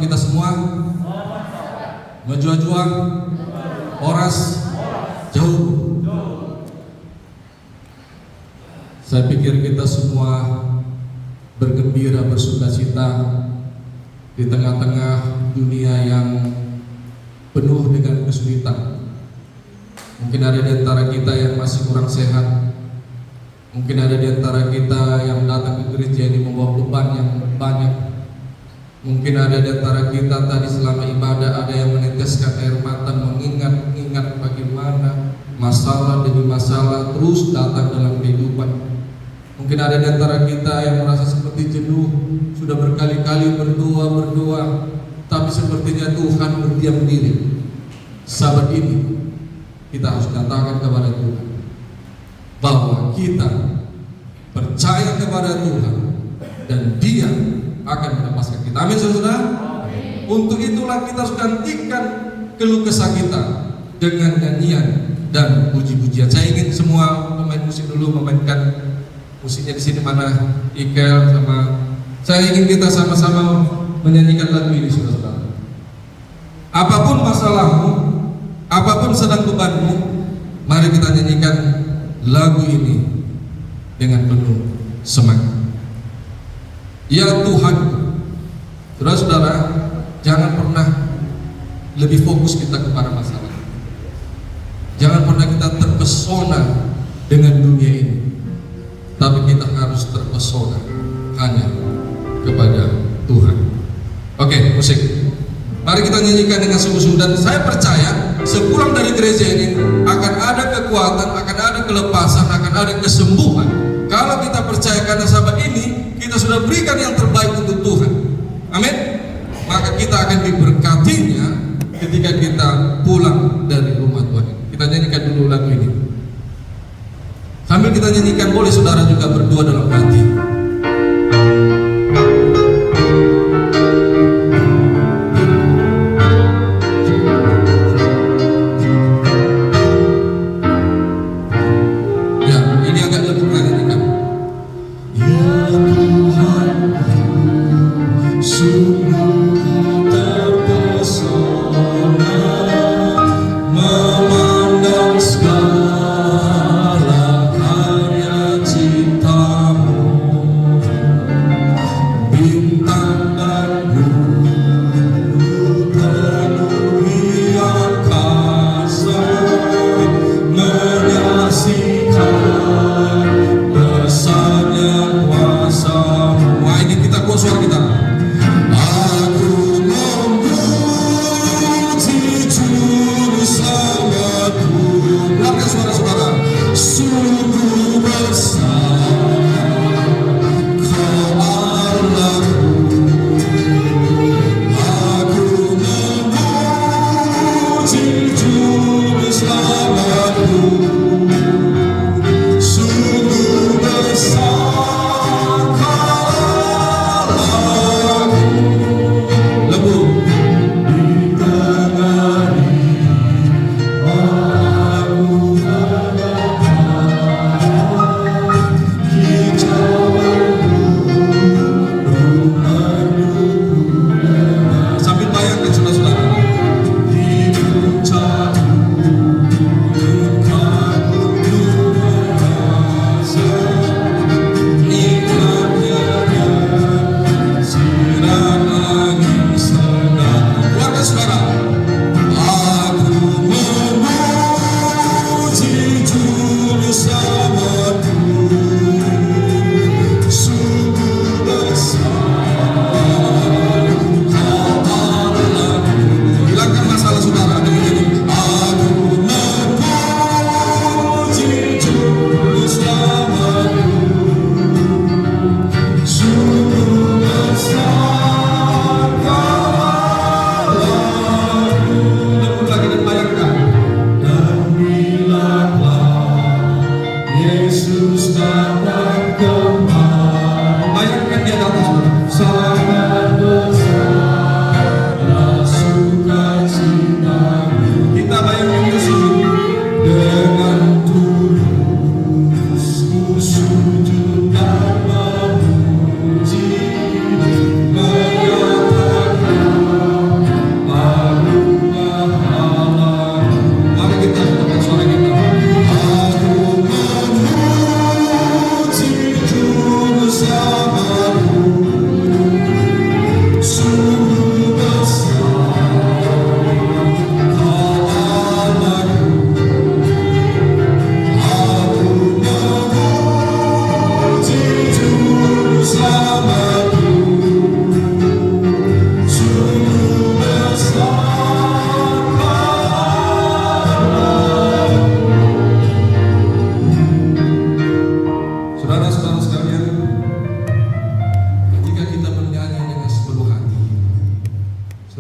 kita semua. Maju-juang, oras, jauh. Saya pikir kita semua bergembira, bersukacita di tengah-tengah dunia yang penuh dengan kesulitan. Mungkin ada di antara kita yang masih kurang sehat. Mungkin ada di antara kita yang datang ke gereja ini membawa beban yang banyak. Mungkin ada di antara kita tadi selama ibadah ada yang meneteskan air mata, mengingat bagaimana masalah demi masalah terus datang dalam kehidupan. Mungkin ada di antara kita yang merasa seperti jenuh, sudah berkali-kali berdoa, tapi sepertinya Tuhan berdiam diri. Saat ini kita harus katakan kepada Tuhan bahwa kita percaya kepada Tuhan dan Dia akan melepaskan kita. Amin, saudara. Untuk itulah kita harus gantikan keluh kesah kita dengan nyanyian dan puji-pujian. Saya ingin semua pemain musik dulu memainkan musiknya di sini, mana Ikel sama saya, ingin kita sama-sama menyanyikan lagu ini, saudara. Apapun masalahmu, apapun sedang bebanmu, mari kita nyanyikan lagu ini dengan penuh semangat. Ya Tuhan, saudara-saudara, jangan pernah lebih fokus kita kepada masalah. Jangan pernah kita terpesona dengan dunia ini, tapi kita harus terpesona hanya kepada Tuhan. Oke, musik. Mari kita nyanyikan dengan sungguh-sungguh, dan saya percaya sepulang dari gereja ini akan ada kekuatan, akan ada kelepasan, akan ada kesembuhan. Kalau kita percaya, karena sahabat ini kita sudah berikan yang terbaik untuk Tuhan. Amin. Maka kita akan diberkatinya ketika kita pulang dari rumah Tuhan. Kita nyanyikan dulu lagu ini. Sambil kita nyanyikan, boleh saudara juga berdoa dalam hati. Segala karya cintamu.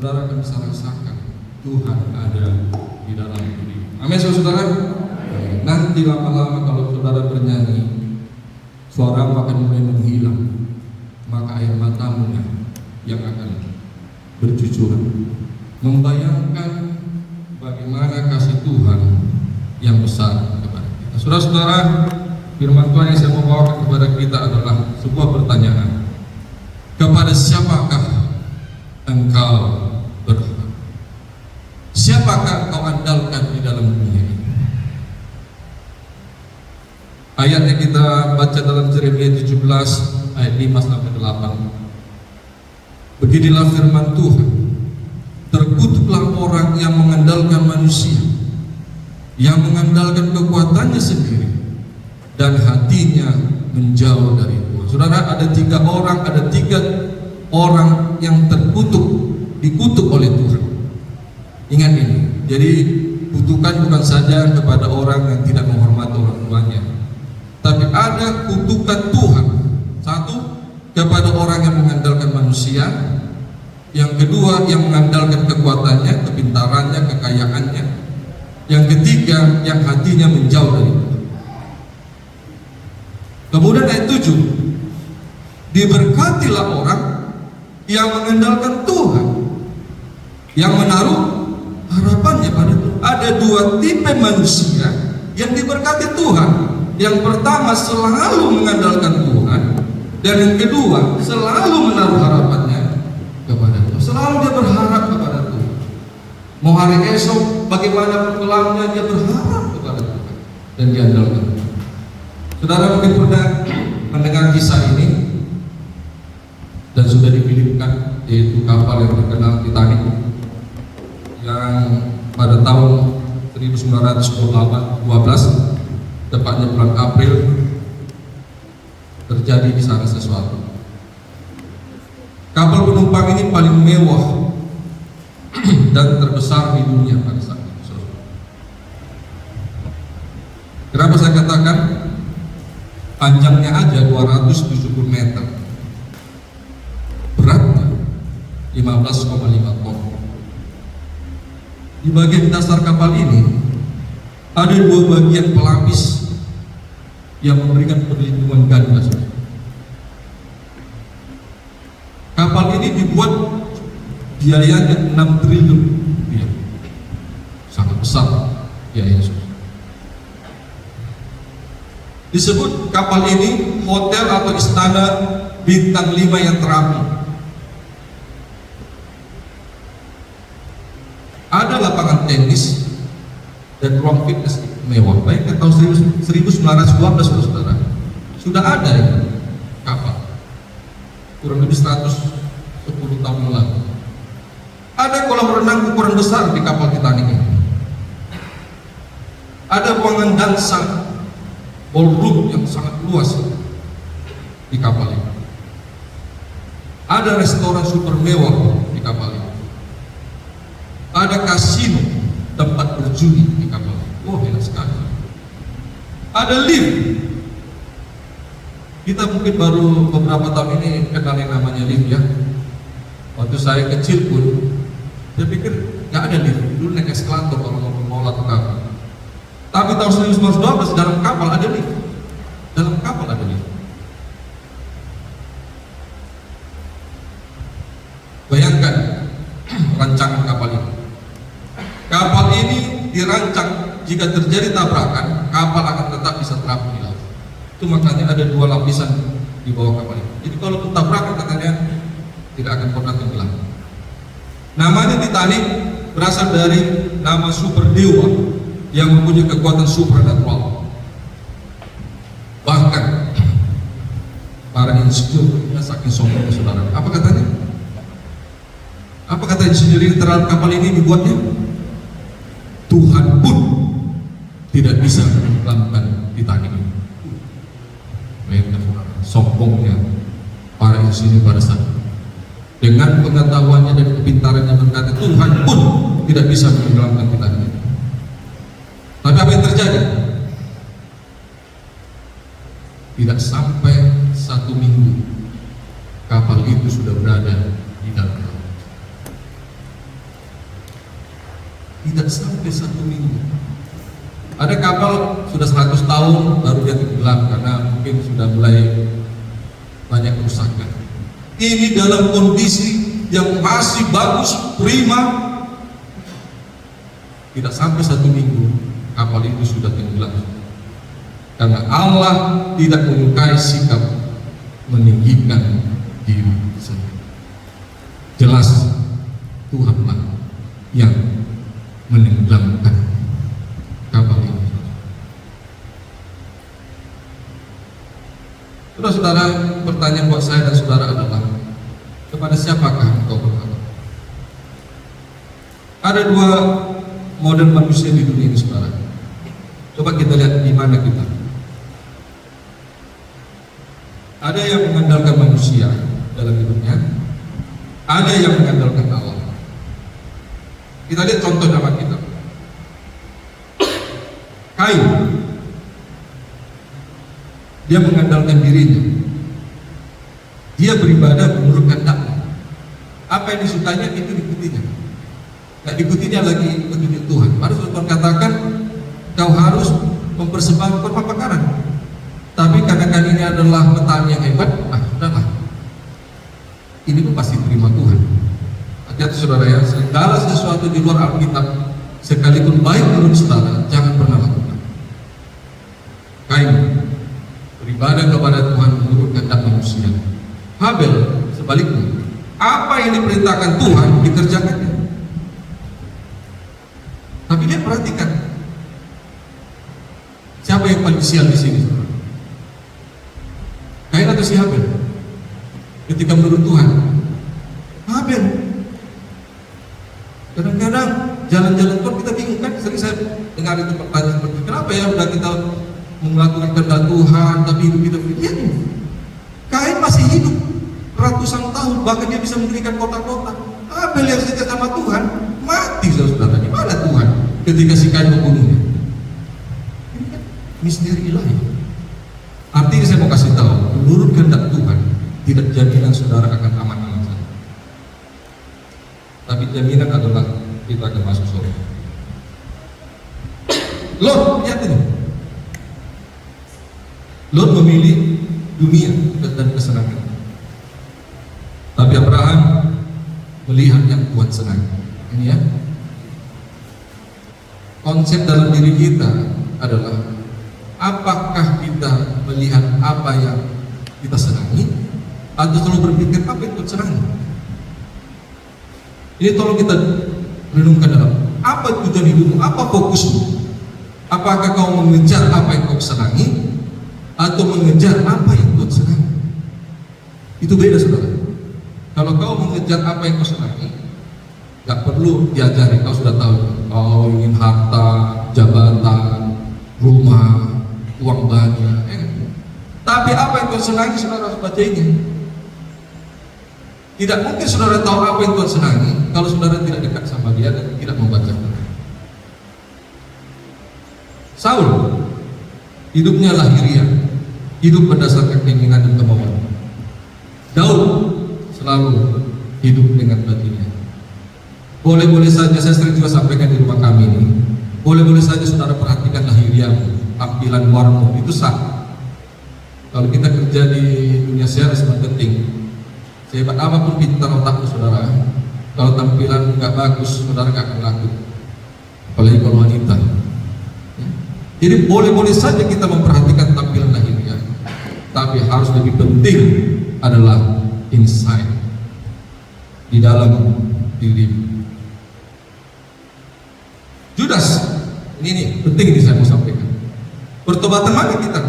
saudara akan bisa rasakan Tuhan ada di dalam diri. Amin, saudara. Nanti lama-lama kalau saudara bernyanyi, suaramu akan mulai menghilang, maka air matamu yang akan bercucuran, membayangkan bagaimana kasih Tuhan yang besar kepada kita. Saudara-saudara, firman Tuhan yang saya mau bawakan kepada kita adalah sebuah pertanyaan. Kepada siapakah engkau berharap? Siapakah engkau andalkan di dalam dunia ini? Ayat yang kita baca dalam Yeremia 17 ayat 5-8. Beginilah firman Tuhan. Terkutuklah orang yang mengandalkan manusia, yang mengandalkan kekuatannya sendiri, dan hatinya menjauh dari Tuhan. Saudara, ada tiga orang yang dikutuk oleh Tuhan. Ingat ini. Jadi kutukan bukan saja kepada orang yang tidak menghormati orang tuanya, tapi ada kutukan Tuhan. Satu, kepada orang yang mengandalkan manusia. Yang kedua, yang mengandalkan kekuatannya, kepintarannya, kekayaannya. Yang ketiga, yang hatinya menjauh dari Tuhan. Kemudian ayat 7, diberkatilah orang yang mengandalkan Tuhan, yang menaruh harapannya pada Tuhan. Ada dua tipe manusia yang diberkati Tuhan. Yang pertama selalu mengandalkan Tuhan, dan yang kedua selalu menaruh harapannya kepada Tuhan. Selalu dia berharap kepada Tuhan. Mau hari esok bagaimana pulangnya, dia berharap kepada Tuhan dan diandalkan Tuhan. Saudara mungkin pernah mendengar kisah ini dan sudah difilmkan, yaitu kapal yang terkenal Titanic yang pada tahun 1912 tepatnya bulan April terjadi di sana sesuatu. Kapal penumpang ini paling mewah dan terbesar di dunia pada saat itu. Kenapa saya katakan panjangnya aja 270 meter, beratnya 15,5 ton. Di bagian dasar kapal ini ada dua bagian pelapis yang memberikan perlindungan ganda. Kapal ini dibuat biayanya 6 triliun rupiah, sangat besar biayanya. Disebut kapal ini hotel atau istana bintang 5 yang terapi. Ada lapangan tenis dan ruang fitness mewah. Baik tahun 1912, saudara, sudah ada ini kapal, kurang lebih 110 tahun lalu. Ada kolam renang ukuran besar di kapal Titanic ini. Ada ruangan dansa ballroom yang sangat luas di kapal ini. Ada restoran super mewah di kapal ini. Ada kasino, tempat berjudi di kapal ini. Wah, enak sekali. Ada lift. Kita mungkin baru beberapa tahun ini kenal yang namanya lift ya. Waktu saya kecil pun saya pikir nggak ada lift. Dulu naik eskalator kalau mau ke mall atau kapal. Tapi tahun 1912 dalam kapal ada lift. Dalam kapal ada lift. Bayangkan rancangan kapal ini. Kapal ini dirancang jika terjadi tabrakan, kapal akan tetap bisa terapung di laut. Itu makanya ada dua lapisan di bawah kapal ini. Jadi kalau tabrakan katanya tidak akan pernah tenggelam. Namanya Titanic berasal dari nama super dewa yang mempunyai kekuatan supernatural. Bahkan para insinyur saking sombongnya, saudara. Apa katanya? Apa kata insinyur terhadap kapal ini dibuatnya? Tuhan pun tidak bisa menenggelamkan Titanic ini. Mereka sombongnya para insinyur pada saat itu. Dengan pengetahuannya dan kepintarannya berkata Tuhan pun tidak bisa menenggelamkan Titanic ini. Tapi apa yang terjadi? Tidak sampai 1 minggu kapal itu sudah berada di dalam laut. Tidak sampai 1 minggu. Ada kapal sudah 100 tahun baru dia tenggelam karena mungkin sudah mulai banyak kerusakan. Ini dalam kondisi yang masih bagus, prima. Tidak sampai 1 minggu kapal itu sudah tenggelam. Karena Allah tidak menyukai sikap meninggikan diri sendiri. Jelas Tuhanlah yang menenggelamkan kapal ini. Saudara-saudara, pertanyaan buat saya dan saudara adalah, kepada siapakah engkau berharap? Ada 2 model manusia di dunia ini, saudara. Coba kita lihat di mana kita. Ada yang mengandalkan manusia dalam hidupnya, ada yang mengandalkan Allah. Kita lihat contoh zaman kita. Kain, dia mengandalkan dirinya. Dia beribadah menurut kehendaknya. Apa yang disukainya itu diikutinya. Nggak diikutinya lagi petunjuk Tuhan. Harus Tuhan katakan, kau harus mempersembahkan korban bakaran. Tapi karena ini adalah petani yang hebat, sudahlah. Ini pun pasti terima Tuhan. Hati-hati saudara ya, segala sesuatu di luar Alkitab, sekalipun baik menurut saudara, jangan pernah lakukan. Kain beribadah kepada Tuhan menurut kehendak manusia. Habel sebaliknya, apa yang diperintahkan Tuhan dikerjakannya. Tapi dia perhatikan, siapa yang paling sial di sini? Kain atau si Habel? Ketika menurut Tuhan, Habel. Kadang-kadang jalan-jalan pun kita bingung kan. Sering saya dengar itu pertanyaan seperti, kenapa ya udah kita melakukan kehendak Tuhan tapi hidup kita begini? Kain masih hidup ratusan tahun, bahkan dia bisa mendirikan kota-kota. Habel yang setia sama Tuhan mati, saudara. Di mana Tuhan ketika si Kain membunuhnya? Ini kan misteri ilahi. Artinya saya mau kasih tahu, menurut kehendak Tuhan tidak jaminan saudara akan aman-aman saja. Tapi jaminan adalah kita akan masuk surga. Lot, lihat ini. Lot memilih dunia dan kesenangan. Tapi Abraham melihat yang Tuhan senang. Ini ya. Konsep dalam diri kita adalah, apakah kita melihat apa yang kita senangi atau selalu berpikir apa yang Tuhan senangi? Ini tolong kita renungkan dalam apa tujuan hidupmu, apa fokusmu? Apakah kau mengejar apa yang kau senangi atau mengejar apa yang Tuhan senangi? Itu beda, saudara. Kalau kau mengejar apa yang kau senangi, gak perlu diajari, kau sudah tahu. Kau ingin harta, jabatan, rumah, uang banyak, tapi apa yang Tuhan senangi, saudara harus baca ini. Tidak mungkin saudara tahu apa yang Tuhan senangi kalau saudara tidak dekat sama Dia dan tidak membaca. Saul hidupnya lahiriah, hidup berdasarkan keinginan dan kemauan. Daud selalu hidup dengan batinnya. Boleh-boleh saja, saya sering juga sampaikan di rumah kami ini, boleh-boleh saja saudara perhatikan lahiriahmu, tampilan luarmu, itu sah. Kalau kita kerja di dunia sales marketing, sehebat apapun pintar otakmu saudara, kalau tampilan nggak bagus, saudara nggak akan laku. Apalagi kalau wanita. Jadi boleh-boleh saja kita memperhatikan tampilan lahiriah, tapi harus lebih penting adalah inside, di dalam diri. Judas, ini penting, ini saya mau sampaikan. Bertobatan lagi kita.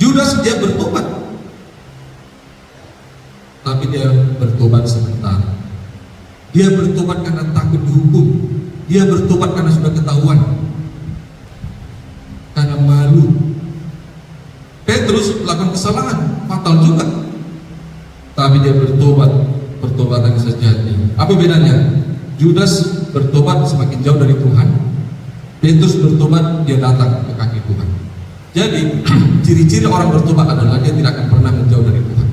Judas dia bertobat, tapi dia bertobat sebentar. Dia bertobat karena takut dihukum. Dia bertobat karena sudah ketahuan, karena malu. Petrus melakukan kesalahan fatal juga, tapi dia bertobat, pertobatan yang sejati. Apa bedanya? Judas bertobat semakin jauh dari Tuhan. Petrus bertobat, dia datang ke kaki Tuhan. Jadi ciri-ciri orang bertobat adalah dia tidak akan pernah menjauh dari Tuhan.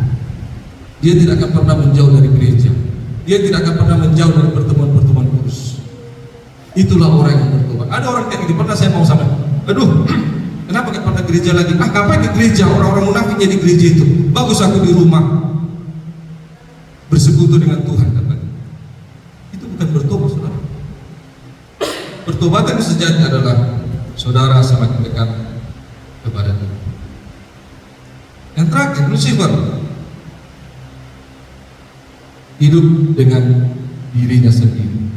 Dia tidak akan pernah menjauh dari gereja. Dia tidak akan pernah menjauh dari pertemuan-pertemuan kudus. Itulah orang yang bertobat. Ada orang kayak gitu, pernah saya mau sama, aduh, kenapa gak pernah gereja lagi? Ah, ngapain ke gereja? Orang-orang munafik jadi gereja itu. Bagus aku di rumah bersekutu dengan Tuhan, katanya. Itu bukan bertobat, saudara. Pertobatan yang sejati adalah saudara semakin dekat kepada Tuhan. Yang terakhir, Lucifer hidup dengan dirinya sendiri,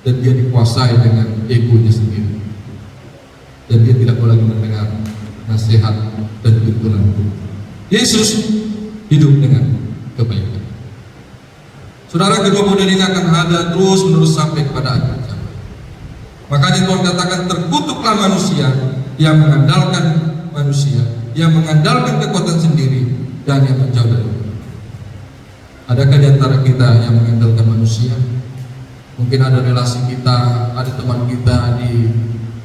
dan dia dikuasai dengan egonya sendiri, dan dia tidak boleh lagi mendengar nasihat dan tuntunan Tuhan. Yesus hidup dengan kebaikan. Saudara, kedua model ini akan ada terus menerus sampai kepada akhir zaman. Makanya Tuhan katakan, terkutuklah manusia yang mengandalkan manusia, yang mengandalkan kekuatan sendiri, dan yang menjauh dari Tuhan. Adakah di antara kita yang mengandalkan manusia? Mungkin ada relasi kita, ada teman kita di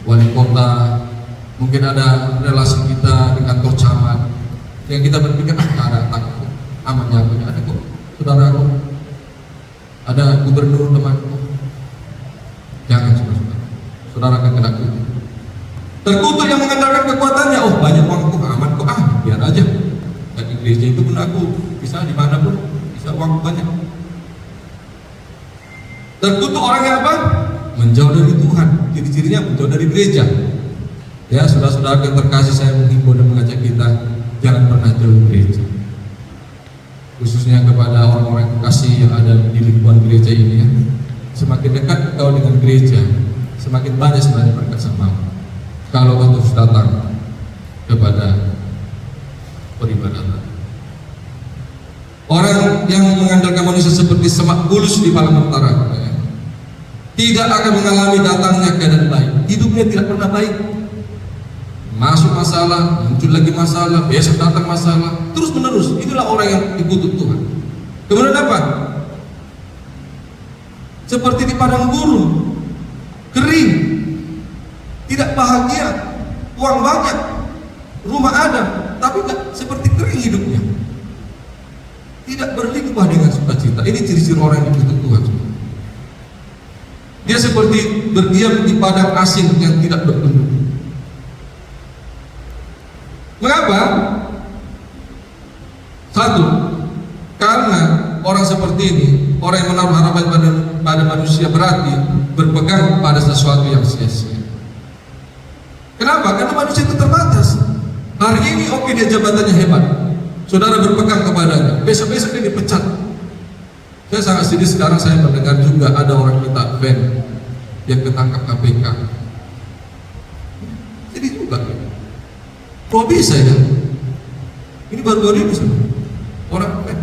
wali kota, mungkin ada relasi kita di kantor camat, yang kita berpikir, ada takut, amannya aku, ada kok saudaraku, ada gubernur temanku. Jangan, saudara akan kena kutuk. Terkutuk yang mengandalkan kekuatannya, oh banyak uangku, aman kok, biar aja. Dan di gereja itu pun aku bisa dimanapun, bisa uang banyak. Terkutuk orang yang apa? Menjauh dari Tuhan. Ciri-cirinya menjauh dari gereja. Ya, saudara-saudara yang terkasih, saya menghimbau dan mengajak kita, jangan pernah jauh gereja. Khususnya kepada orang-orang kasih yang ada di lingkungan gereja ini, ya. Semakin dekat kau dengan gereja, semakin banyak sebenarnya berkat samamu. Kalau kau terus datang kepada peribadatan. Orang yang mengandalkan manusia seperti semak bulus di malam utara, ya, tidak akan mengalami datangnya keadaan baik. Hidupnya tidak pernah baik. Masuk masalah, muncul lagi masalah, besok datang masalah, terus menerus. Itulah orang yang dikutuk Tuhan. Kemudian apa? Seperti di padang gurun, kering, tidak bahagia, uang banyak, rumah ada, tapi tidak seperti kering hidupnya. Tidak berlimpah dengan sukacita. Ini ciri-ciri orang yang dikutuk Tuhan. Dia seperti berdiam di padang asing yang tidak berpenduduk. Mengapa? Satu, karena orang seperti ini, orang yang menaruh harapan pada manusia, berarti berpegang pada sesuatu yang sia-sia. Kenapa? Karena manusia itu terbatas. Hari ini oke, dia jabatannya hebat, saudara berpegang kepadanya, besok-besok dia dipecat. Saya sangat sedih sekarang saya mendengar juga ada orang minta ban yang ketangkap KPK. Sedih juga. Kok bisa ya? Ini baru-baru ini orang ban.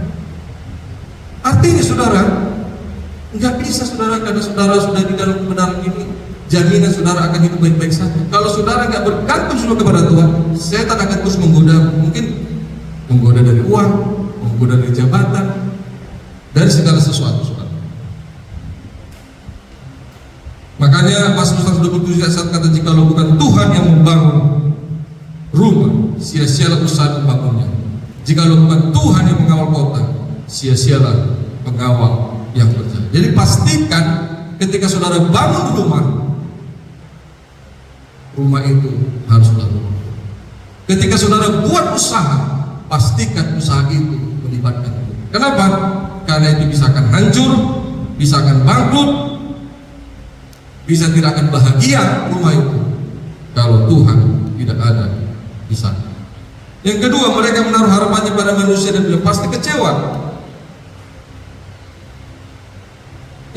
Artinya saudara, nggak bisa saudara, karena saudara sudah di dalam kebenaran ini, jaminan saudara akan hidup baik-baik saja. Kalau saudara nggak bergantung semua kepada Tuhan, setan akan terus menggoda, mungkin menggoda dari uang, menggoda dari jabatan, dari segala sesuatu. Makanya Mazmur 127 ayat 1 kata, jikalau bukan Tuhan yang membangun rumah, sia-sialah usaha membangunnya. Jikalau bukan Tuhan yang mengawal kota, sia-sialah pengawal yang berjalan. Jadi pastikan ketika saudara bangun rumah itu haruslah rumah. Ketika saudara buat usaha, pastikan usaha itu melibatkan Tuhan. Kenapa? Karena itu bisa akan hancur, bisa akan bangkrut, bisa tidak akan bahagia rumah itu kalau Tuhan tidak ada di sana. Yang kedua, mereka menaruh harapannya pada manusia dan dia pasti kecewa.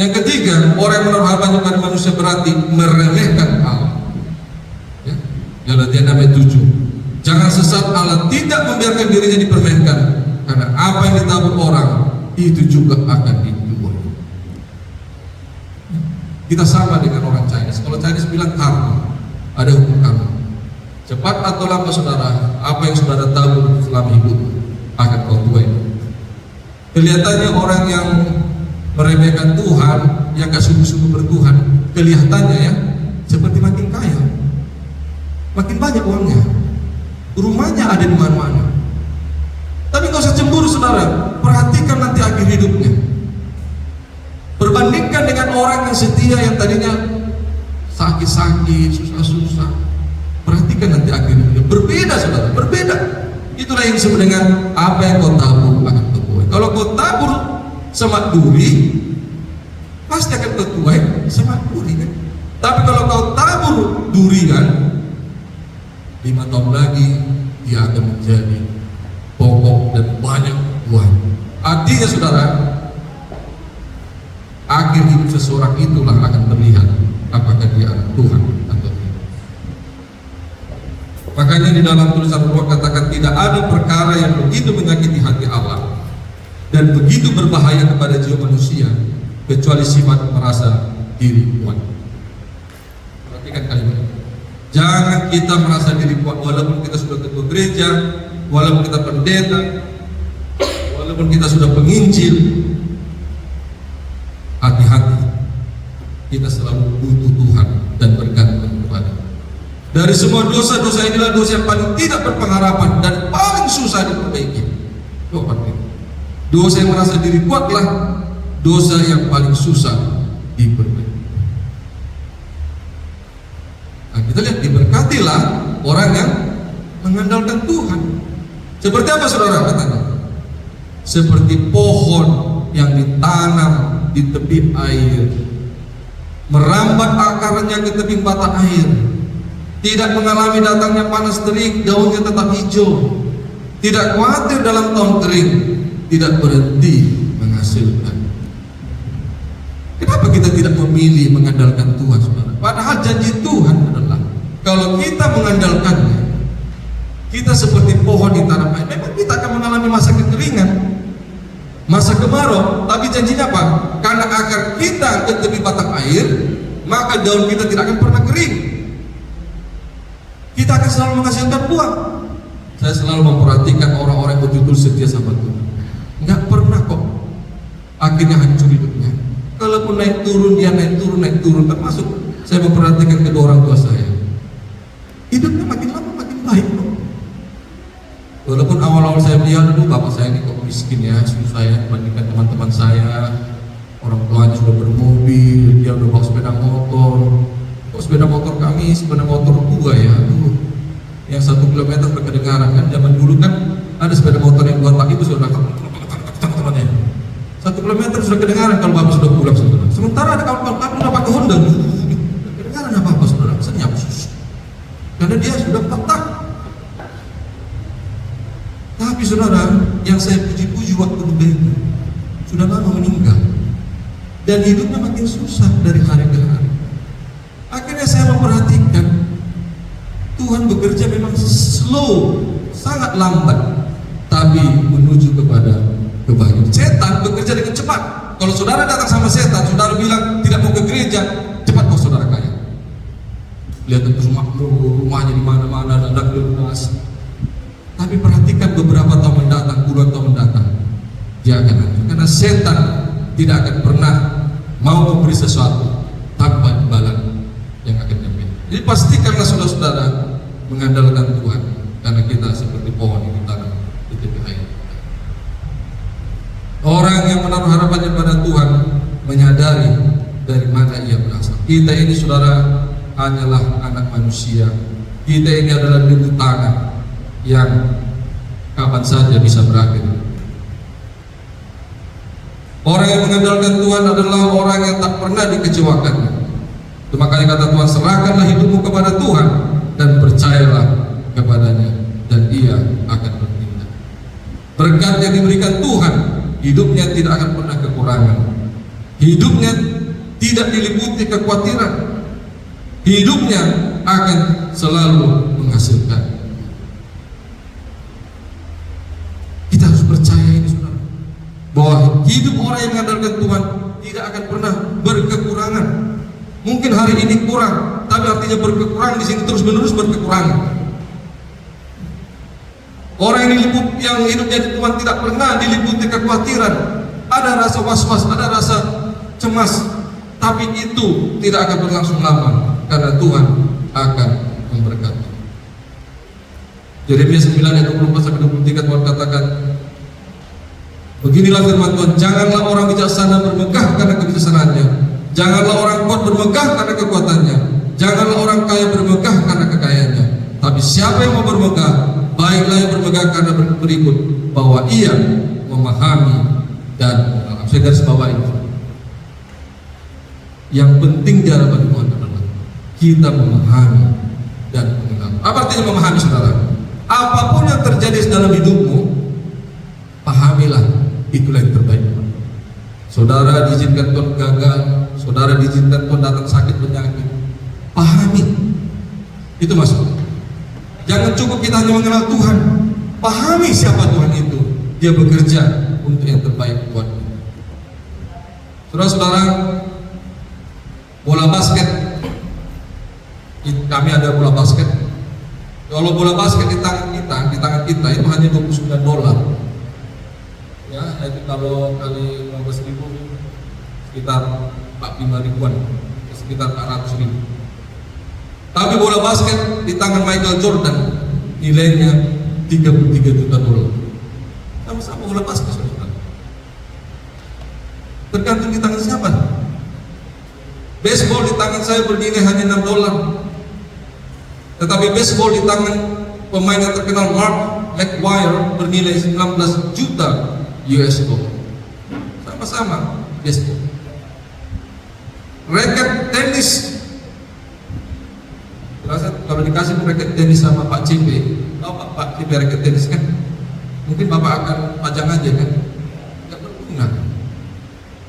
Yang ketiga, orang yang menaruh harapannya pada manusia berarti meremehkan Allah. Ya, Galatia 6:7. Jangan sesat, Allah tidak membiarkan dirinya dipermainkan, karena apa yang ditabur orang itu juga akan dituai. Kita sama dengan orang Chinese. Kalau Chinese bilang karma, ada hukum karma. Cepat atau lambat saudara, apa yang saudara tabur selama hidup akan kau tuai. Kelihatannya orang yang meremehkan Tuhan, yang gak sungguh-sungguh bertuhan, kelihatannya ya seperti makin kaya, makin banyak uangnya, rumahnya ada di mana-mana. Tapi gak usah cemburu saudara, perhatikan nanti akhir hidupnya. Perbandingkan dengan orang yang setia, yang tadinya sakit-sakit, susah-susah. Perhatikan nanti akhirnya berbeda, saudara, berbeda. Itulah yang disebut dengan apa yang kau tabur akan kau tuai. Kalau kau tabur semak duri, pasti akan kau tuai semak duri, kan? Tapi kalau kau tabur durian, 5 tahun lagi dia akan menjadi pokok dan banyak buah. Artinya, saudara, akhir hidup seseorang itulah akan terlihat apakah dia anak Tuhan atau tidak. Makanya di dalam tulisan Allah katakan tidak ada perkara yang begitu menyakiti hati Allah dan begitu berbahaya kepada jiwa manusia kecuali sifat merasa diri kuat. Perhatikan kalimat ini. Jangan kita merasa diri kuat walaupun kita sudah ketua gereja, walaupun kita pendeta, walaupun kita sudah penginjil. Hati-hati, kita selalu butuh Tuhan dan bergantung kepada. Dari semua dosa-dosa inilah dosa yang paling tidak berpengharapan dan paling susah diperbaiki. Dosa yang merasa diri kuatlah dosa yang paling susah diperbaiki. Nah, kita lihat, diberkatilah orang yang mengandalkan Tuhan. Seperti apa, saudara, katanya? Seperti pohon yang ditanam di tepi air, merambat akarnya ke tepi mata air, tidak mengalami datangnya panas terik, daunnya tetap hijau, tidak khawatir dalam tahun kering, tidak berhenti menghasilkan. Kenapa kita tidak memilih mengandalkan Tuhan, saudara? Padahal janji Tuhan adalah kalau kita mengandalkannya, kita seperti pohon di tanam air. Memang kita akan mengalami masa kekeringan, masa kemarau, tapi janjinya apa? Karena akar kita ke tepi batang air, maka daun kita tidak akan pernah kering. Kita akan selalu menghasilkan buah. Saya selalu memperhatikan orang-orang yang betul-betul setia sama Tuhan. Nggak pernah kok akhirnya hancur hidupnya. Kalaupun naik turun, dia naik turun. Termasuk saya memperhatikan kedua orang tua saya. Hidupnya makin lama makin baik kok. Walaupun awal-awal saya melihat dulu bapak saya ini kok miskin ya, susah ya dibandingkan teman-teman saya. Orang tuanya sudah bermobil, dia udah bawa sepeda motor. Kok sepeda motor kami, sepeda motor 2 ya, aduh. Yang 1 kilometer berkedengaran, kan zaman dulu kan ada sepeda motor yang 2 tak itu sudah teman-temannya. 1 kilometer sudah kedengaran kalau bapak sudah pulang, saudara. Sementara ada kawan-kawan kami udah pakai Honda, kedengaran apa saudara, senyap sus. Karena dia sudah patah. Tapi saudara, yang saya puji-puji waktu berbeda sudah lama meninggal dan hidupnya makin susah dari hari ke hari. Akhirnya saya memperhatikan Tuhan bekerja memang slow, sangat lambat, tapi menuju kepada kebahagiaan. Setan bekerja dengan cepat. Kalau saudara datang sama setan, saudara bilang tidak mau ke gereja, cepat kok saudara kaya. Lihat terus rumahnya di mana-mana, ada lunas. Tapi perhatikan beberapa tahun mendatang, puluhan tahun mendatang, dia akan hancur. Karena setan tidak akan pernah mau memberi sesuatu tanpa imbalan yang akan diambil. Jadi pastikanlah saudara-saudara mengandalkan Tuhan, karena kita seperti pohon yang ditanam di tepi air. Orang yang menaruh harapannya pada Tuhan menyadari dari mana ia berasal. Kita ini, saudara, hanyalah anak manusia. Kita ini adalah debu tanah yang kapan saja bisa berakhir. Orang yang mengandalkan Tuhan adalah orang yang tak pernah dikecewakan. Itu makanya kata Tuhan, serahkanlah hidupmu kepada Tuhan dan percayalah kepadanya, dan Ia akan bertindak. Berkat yang diberikan Tuhan, hidupnya tidak akan pernah kekurangan. Hidupnya tidak diliputi kekhawatiran. Hidupnya akan selalu menghasilkan. Kita harus percaya ini, saudara, bahwa hidup orang yang mengandalkan Tuhan tidak akan pernah berkekurangan. Mungkin hari ini kurang, tapi artinya berkekurangan di sini terus-menerus berkekurangan. Orang yang hidupnya di Tuhan tidak pernah diliputi kekhawatiran. Ada rasa was-was, ada rasa cemas, tapi itu tidak akan berlangsung lama karena Tuhan akan memberkati. Yeremia 9 ayat 24-23 Tuhan katakan, beginilah firman Tuhan, janganlah orang bijaksana bermegah karena kebijaksanaannya, janganlah orang kuat bermegah karena kekuatannya, Janganlah orang kaya bermegah karena kekayaannya, tapi siapa yang mau bermegah, baiklah yang bermegah karena berikut, bahwa ia memahami dan saya garis bawah itu. Yang penting di hadapan Tuhan adalah kita memahami dan mengenal. Apa artinya memahami, saudara? Apapun yang terjadi dalam hidupmu, pahamilah, itulah yang terbaik. Saudara diizinkan Tuhan gagal, saudara diizinkan Tuhan datang sakit penyakit, pahami, itu maksudnya. Jangan cukup kita hanya mengenal Tuhan, pahami siapa Tuhan itu. Dia bekerja untuk yang terbaik buat kita. Saudara-saudara, bola basket, kami ada bola basket. Kalau bola basket di tangan kita itu hanya $29. Ya, itu kalau kali 15.000 sekitar 45 ribuan, sekitar 400.000. Tapi bola basket di tangan Michael Jordan nilainya $33 juta. Sama-sama bola basket, saudara. Tergantung di tangan siapa. Baseball di tangan saya bernilai hanya $6. Tetapi baseball di tangan pemain yang terkenal Mark McGwire bernilai 19 juta US dollar. Sama-sama baseball. Raket tenis, kalau dikasih raket tenis sama Pak CP, tahu Pak CP raket tenis kan? Mungkin Bapak akan pajang aja kan? Tidak berguna.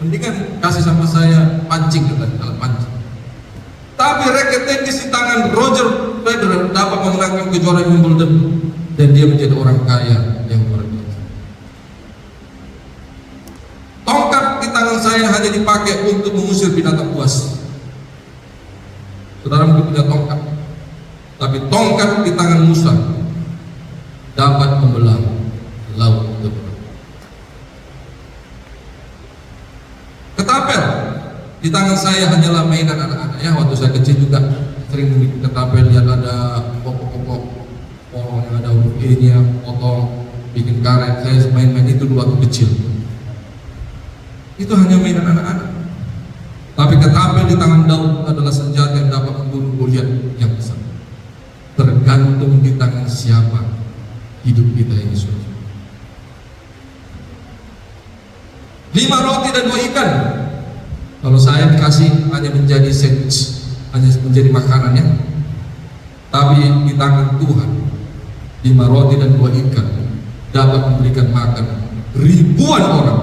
Mendingan kasih sama saya pancing, alat pancing. Tapi raket tenis di tangan Roger Federer dapat memenangkan kejuaraan Wimbledon dan dia menjadi orang kaya yang luar biasa. Tongkat di tangan saya hanya dipakai untuk mengusir binatang buas. Saudara mungkin punya tongkat, tapi tongkat di tangan Musa dapat membelah laut. Ketapel di tangan saya hanyalah mainan anak-anak. Ya, waktu saya kecil juga sering ketapel, lihat ada pokok-pokok pohon yang ada huruf E-nya, potong, bikin karet. Saya main-main itu dulu waktu kecil. Itu hanya mainan anak-anak. Tapi ketapel di tangan Daud adalah senjata yang dapat membunuh Goliat yang besar. Tergantung di tangan siapa hidup kita ini, saudara. 5 roti dan 2 ikan. Kalau saya dikasih hanya menjadi sandwich, hanya menjadi makanannya. Tapi di tangan Tuhan 5 roti dan 2 ikan dapat memberikan makan ribuan orang.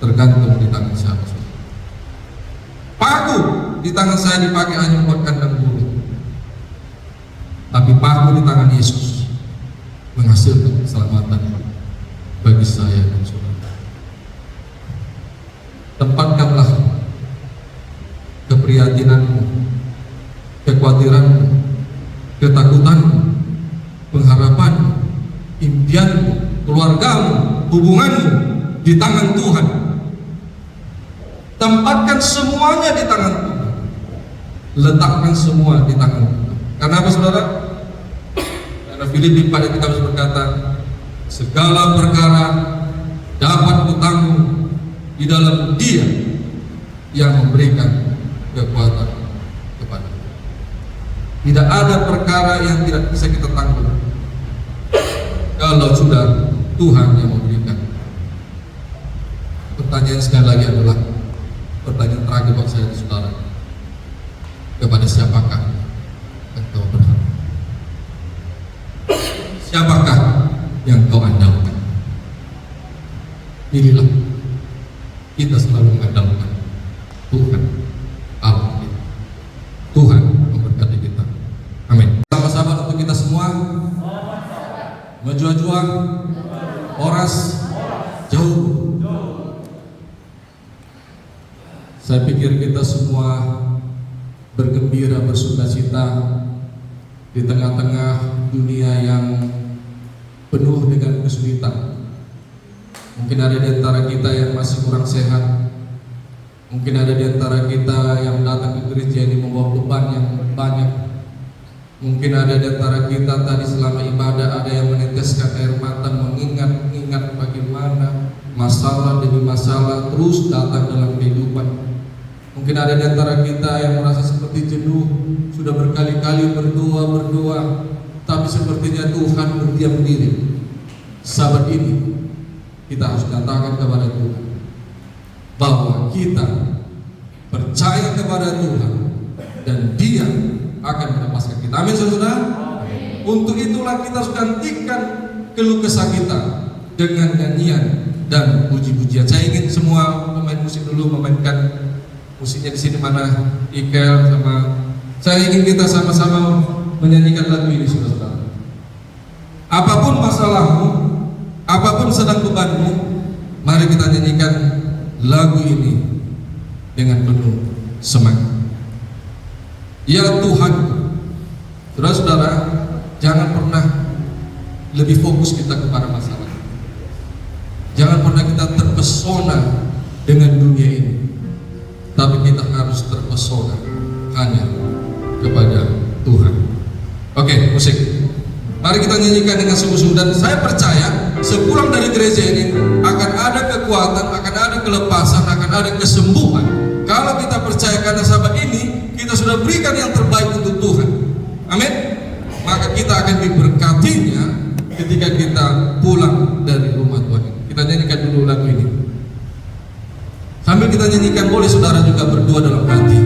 Tergantung di tangan siapa. Paku di tangan saya dipakai hanya buat kandang burung, tapi paku di tangan Yesus menghasilkan keselamatan bagi saya dan saudara. Tempatkanlah keprihatinanmu, kekhawatiranmu, ketakutanmu, pengharapanmu, impianmu, keluargamu, hubunganmu di tangan Tuhan. Tempatkan semuanya di tangan Tuhan. Letakkan semua di tangan Tuhan. Karena apa, saudara? Karena Filipi 4 ayat 13 berkata, segala perkara dapat kutanggung di dalam Dia yang memberikan kekuatan kepada kita. Tidak ada perkara yang tidak bisa kita tanggung kalau sudah Tuhan yang memberikan. Pertanyaan sekali lagi adalah, pertanyaan terakhir buat saya, saudara, kepada siapakah engkau berharap? Siapakah yang kau andalkan? Inilah kita selalu mengandalkan Tuhan Allah kita. Tuhan memberkati kita. Amin. Sama-sama untuk kita semua. Juang, Oras, jauh. Saya pikir kita semua bergembira, bersukacita di tengah-tengah dunia yang penuh dengan kesulitan. Mungkin ada di antara kita yang masih kurang sehat. Mungkin ada di antara kita yang datang ke gereja ini membawa beban yang banyak. Mungkin ada di antara kita tadi selama ibadah ada yang meneteskan air mata, mengingat bagaimana masalah demi masalah terus datang dalam kehidupan. Mungkin ada di antara kita yang merasa seperti seperti jenuh, sudah berkali-kali berdoa, tapi sepertinya Tuhan berdiam diri. Saat ini kita harus katakan kepada Tuhan bahwa kita percaya kepada Tuhan dan Dia akan melepaskan kita. Amin, saudara. Untuk itulah kita harus gantikan keluh kesah kita dengan nyanyian dan puji-pujian. Saya ingin semua pemain musik dulu memainkan musiknya di sini, mana Ikel sama saya, ingin kita sama-sama menyanyikan lagu ini, saudara. Apapun masalahmu, apapun sedang bebanmu, mari kita nyanyikan lagu ini dengan penuh semangat. Ya Tuhan, saudara-saudara, jangan pernah lebih fokus kita kepada masalah. Jangan pernah kita terpesona dengan dunia ini, tapi kita harus terpesona hanya kepada Tuhan. Oke, musik. Mari kita nyanyikan dengan sungguh-sungguh, dan saya percaya sepulang dari gereja ini akan ada kekuatan, akan ada kelepasan, akan ada kesembuhan. Kalau kita percaya, karena sahabat ini kita sudah berikan yang terbaik untuk Tuhan. Amin. Maka kita akan diberkatinya ketika kita pulang dari rumah Tuhan. Kita nyanyikan dulu lagu ini. Sambil kita nyanyikan, boleh saudara juga berdoa dalam hati.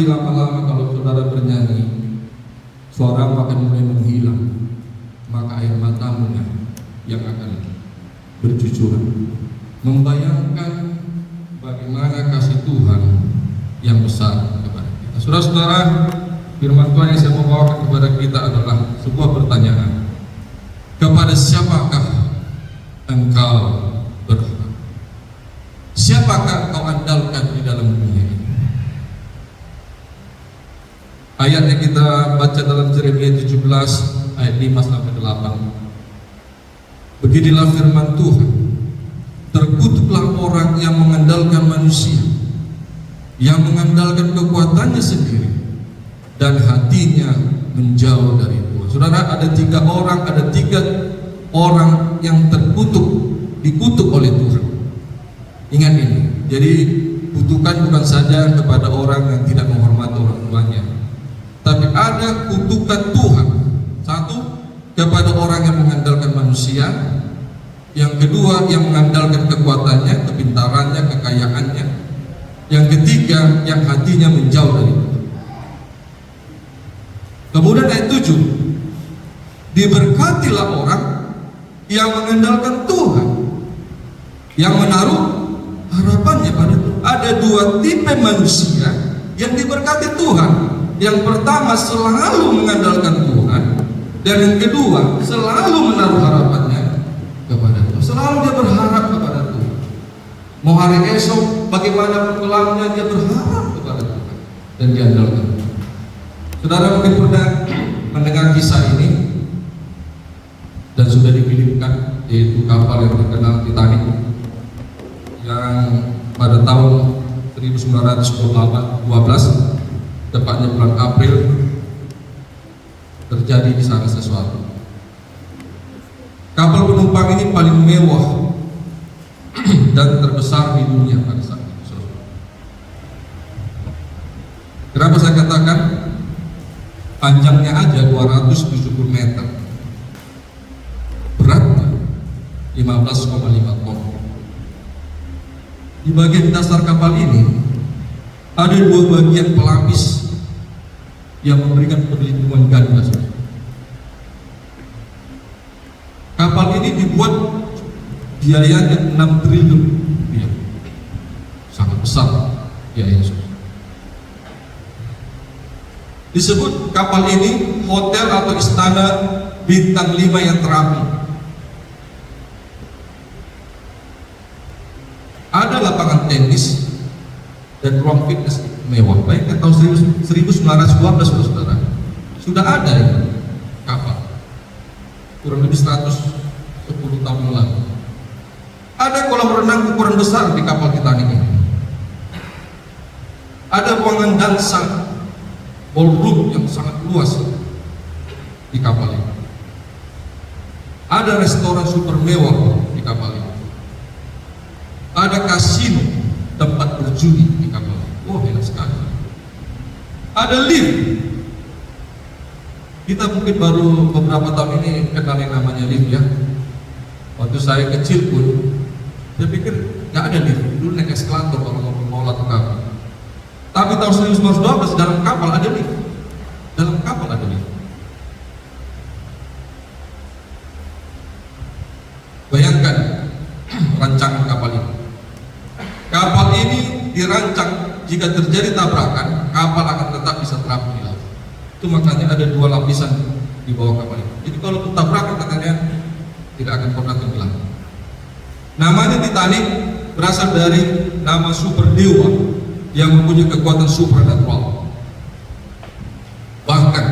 nanti lama-lama kalau saudara bernyanyi, suara akan mulai menghilang, maka air matamu yang akan bercucuran, membayangkan bagaimana kasih Tuhan yang besar kepada kita. Saudara-saudara, firman Tuhan yang saya mau bawakan kepada kita adalah sebuah pertanyaan. Kepada siapakah engkau berharap? Siapakah engkau andalkan di dalam dunia ini? Ayat yang kita baca dalam Yeremia 17 ayat 5 sampai 8. Beginilah firman Tuhan. Terkutuklah orang yang mengandalkan manusia, yang mengandalkan kekuatannya sendiri, dan hatinya menjauh dari Tuhan. Saudara, ada tiga orang yang dikutuk oleh Tuhan. Ingat ini. Jadi kutukan bukan saja kepada orang yang tidak menghormati orang tuanya, tapi ada kutukan Tuhan. Satu, kepada orang yang mengandalkan manusia. Yang kedua, yang mengandalkan kekuatannya, kepintarannya, kekayaannya. Yang ketiga, yang hatinya menjauh dari Tuhan. Kemudian ayat 7, diberkatilah orang yang mengandalkan Tuhan, yang menaruh harapannya pada Tuhan. Ada dua tipe manusia yang diberkati Tuhan. Yang pertama selalu mengandalkan Tuhan, dan yang kedua selalu menaruh harapannya kepada Tuhan. Selalu dia berharap kepada Tuhan. Mau hari esok bagaimana kelamnya, dia berharap kepada Tuhan dan diandalkan Tuhan. Saudara mungkin pernah mendengar kisah ini dan sudah difilmkan, yaitu kapal yang terkenal Titanic yang pada tahun 1912 tepatnya bulan April terjadi di sana sesuatu. Kapal penumpang ini paling mewah dan terbesar di dunia pada saat itu. Kenapa saya katakan panjangnya aja 270 meter, beratnya 15,5 ton. Di bagian dasar kapal ini ada dua bagian pelapis yang memberikan perlindungan ganda. Kapal ini dibuat biayanya 6 triliun rupiah, sangat besar biayanya. Disebut kapal ini hotel atau istana bintang 5 yang terapi. Ada lapangan tenis dan ruang fitness mewah. Baik tahun 1912 saudara, sudah ada ini kapal, kurang lebih 110 tahun yang lalu. Ada kolam renang ukuran besar di kapal Titanic ini. Ada ruangan dansa ballroom yang sangat luas di kapal ini. Ada restoran super mewah di kapal ini. Ada kasino, tempat berjudi di kapal ini. Oh, enak sekali. Ada lift. Kita mungkin baru beberapa tahun ini kenal yang namanya lift ya. Waktu saya kecil pun saya pikir nggak ada lift. Dulu naik eskalator kalau mau ke mall atau kafe. Tapi tahun 1912 dalam kapal ada lift. Dalam kapal ada lift. Bayangkan rancangan kapal ini. Kapal ini dirancang jika terjadi tabrakan, kapal akan tetap bisa terapung di laut. Itu makanya ada dua lapisan di bawah kapal ini. Jadi kalau tabrakan katanya tidak akan pernah tenggelam. Namanya Titanic berasal dari nama super dewa yang mempunyai kekuatan supernatural. Bahkan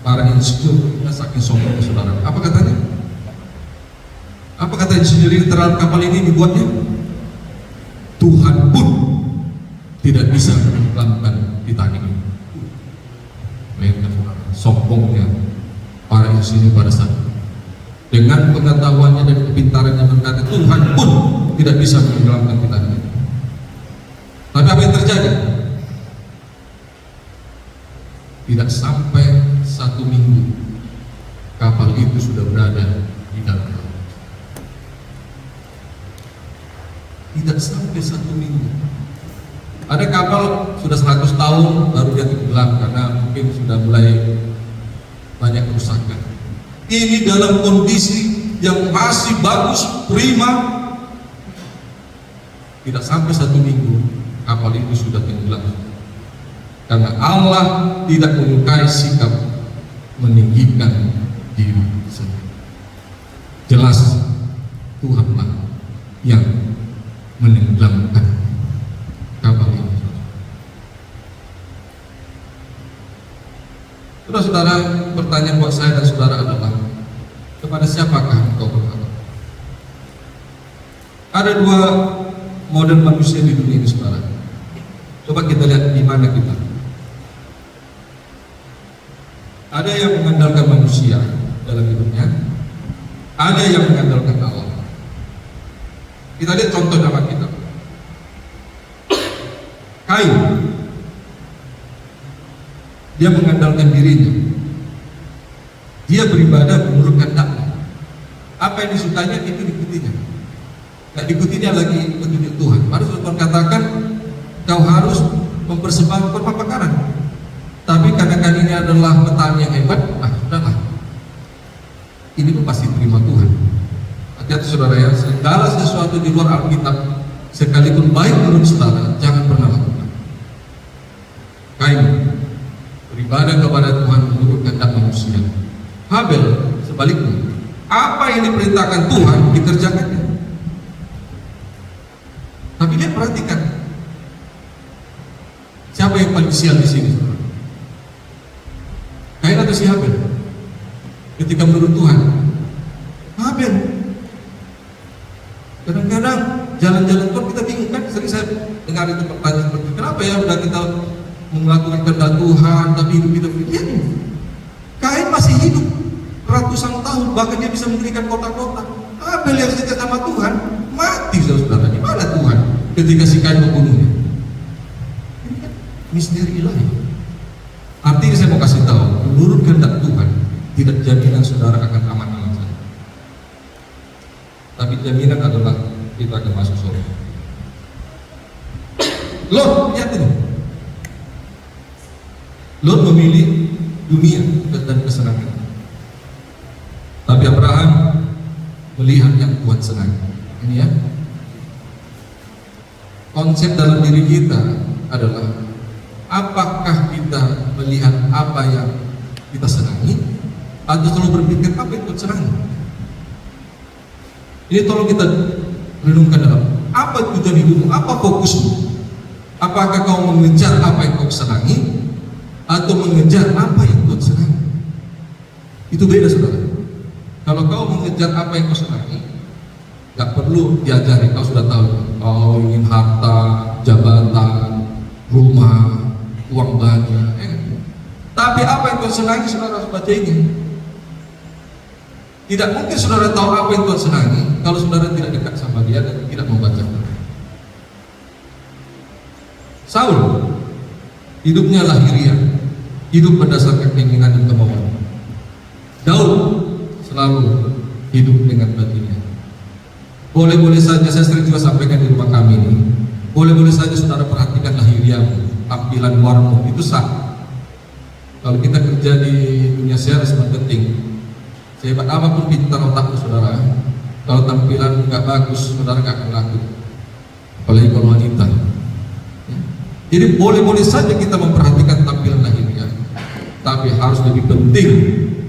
para insinyur saking sombongnya saudara. Apa katanya? Apa kata insinyur ini terhadap kapal ini dibuatnya? Tuhan pun tidak bisa menenggelamkan Titanic ini. Bayangkan sombongnya para insinyur pada saat itu. Dengan pengetahuannya dan kepintarannya berkata Tuhan pun tidak bisa menenggelamkan Titanic ini. Tapi apa yang terjadi? Tidak sampai 1 minggu kapal itu sudah berada di dalam laut. Tidak sampai 1 minggu Ada kapal sudah 100 tahun baru dia tenggelam karena mungkin sudah mulai banyak kerusakan. Ini dalam kondisi yang masih bagus, prima. Tidak sampai 1 minggu kapal itu sudah tenggelam. Karena Allah tidak menyukai sikap meninggikan diri sendiri. Jelas Tuhanlah yang menenggelamkan kapal ini. Saudara-saudara, pertanyaan buat saya dan saudara adalah, kepada siapakah engkau berharap? Ada 2 model manusia di dunia ini, saudara. Coba kita lihat di mana kita. Ada yang mengandalkan manusia dalam hidupnya, ada yang mengandalkan Allah. Kita lihat contoh nama kita. Kain, dia mengandalkan dirinya. Dia beribadah menurut kehendaknya. Apa yang disukainya itu diikutinya. Tidak diikutinya lagi petunjuk Tuhan. Padahal Tuhan katakan kau harus mempersembahkan korban bakaran. Tapi karena ini adalah petani yang hebat, sudahlah. Ini pun pasti terima Tuhan. Hati-hati saudara ya, segala sesuatu di luar Alkitab, sekalipun baik menurut saudara, jangan pernah lakukan. Kain beribadah kepada Tuhan menurut kehendak manusia. Habel sebaliknya, apa yang diperintahkan Tuhan dikerjakannya. Tapi dia perhatikan, siapa yang paling sial di sini? Kain atau si Habel? Ketika menurut Tuhan, Habel. Kadang-kadang jalan-jalan Tuhan kita bingung kan? Sering saya dengar itu pertanyaan seperti itu. Kenapa ya udah kita melakukan kehendak Tuhan tapi hidup kita begini? Kain masih hidup ratusan tahun, bahkan dia bisa mendirikan kota-kota. Habel yang setia sama Tuhan mati, saudara. Di mana Tuhan ketika si Kain membunuhnya? Ini kan misteri ilahi. Artinya saya mau kasih tahu, menurut kehendak Tuhan tidak jaminan saudara akan aman-aman saja. Tapi jaminan adalah kita akan masuk surga. Lot, lihat ini. Lot memilih dunia dan kesenangan. Tapi Abraham melihat yang Tuhan senang. Ini ya. Konsep dalam diri kita adalah, apakah kita melihat apa yang kita senangi, atau selalu berpikir apa yang Tuhan senangi? Ini tolong kita renungkan dalam, apa tujuan hidupmu, apa fokusmu? Apakah kau mengejar apa yang kau senangi, atau mengejar apa yang Tuhan senangi? Itu beda, saudara. Kalau kau mengejar apa yang kau senangi, gak perlu diajari, kau sudah tahu. Kau ingin harta, jabatan, rumah, uang banyak. Tapi apa yang Tuhan senangi, saudara harus baca ini. Tidak mungkin saudara tahu apa yang Tuhan senangi kalau saudara tidak dekat sama Dia dan tidak membaca. Saul hidupnya lahiriah, hidup berdasarkan keinginan dan kemauan. Daud selalu hidup dengan batinnya. Boleh-boleh saja, saya sering juga sampaikan di rumah kami ini, boleh-boleh saja saudara perhatikan lahiriahmu, tampilan luarmu, itu sah. Kalau kita kerja di dunia sales marketing, sehebat apapun pintar otakmu saudara, kalau tampilan nggak bagus, saudara nggak akan laku. Apalagi kalau wanita. Jadi boleh-boleh saja kita memperhatikan tampilan lahiriah, tapi harus lebih penting